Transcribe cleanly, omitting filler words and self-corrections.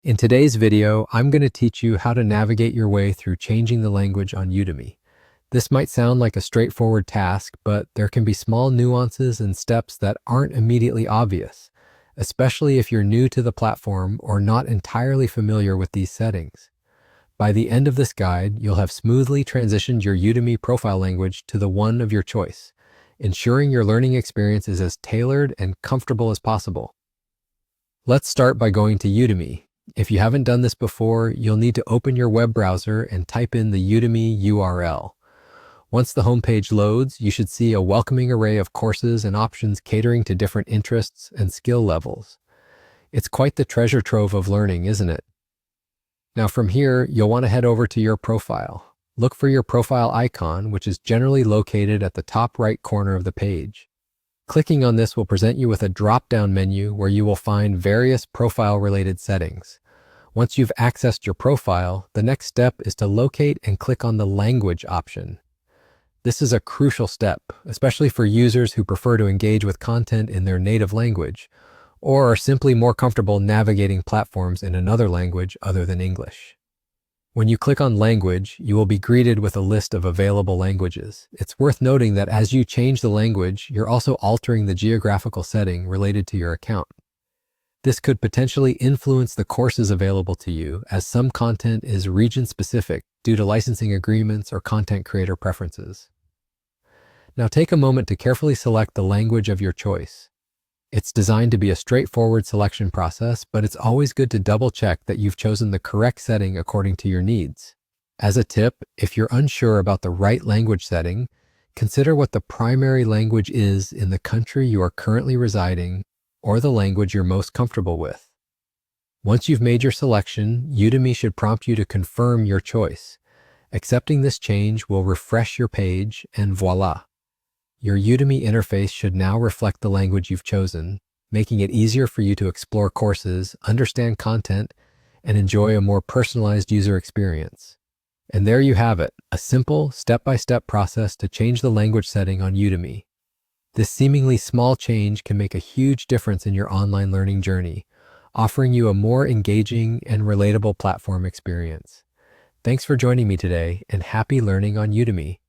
In today's video, I'm going to teach you how to navigate your way through changing the language on Udemy. This might sound like a straightforward task, but there can be small nuances and steps that aren't immediately obvious, especially if you're new to the platform or not entirely familiar with these settings. By the end of this guide, you'll have smoothly transitioned your Udemy profile language to the one of your choice, ensuring your learning experience is as tailored and comfortable as possible. Let's start by going to Udemy. If you haven't done this before, you'll need to open your web browser and type in the Udemy URL. Once the homepage loads, you should see a welcoming array of courses and options catering to different interests and skill levels. It's quite the treasure trove of learning, isn't it? Now from here, you'll want to head over to your profile. Look for your profile icon, which is generally located at the top right corner of the page. Clicking on this will present you with a drop-down menu where you will find various profile-related settings. Once you've accessed your profile, the next step is to locate and click on the language option. This is a crucial step, especially for users who prefer to engage with content in their native language, or are simply more comfortable navigating platforms in another language other than English. When you click on language, you will be greeted with a list of available languages. It's worth noting that as you change the language, you're also altering the geographical setting related to your account. This could potentially influence the courses available to you, as some content is region-specific due to licensing agreements or content creator preferences. Now take a moment to carefully select the language of your choice. It's designed to be a straightforward selection process, but it's always good to double-check that you've chosen the correct setting according to your needs. As a tip, if you're unsure about the right language setting, consider what the primary language is in the country you are currently residing or the language you're most comfortable with. Once you've made your selection, Udemy should prompt you to confirm your choice. Accepting this change will refresh your page, and voila! Your Udemy interface should now reflect the language you've chosen, making it easier for you to explore courses, understand content, and enjoy a more personalized user experience. And there you have it, a simple, step-by-step process to change the language setting on Udemy. This seemingly small change can make a huge difference in your online learning journey, offering you a more engaging and relatable platform experience. Thanks for joining me today, and happy learning on Udemy.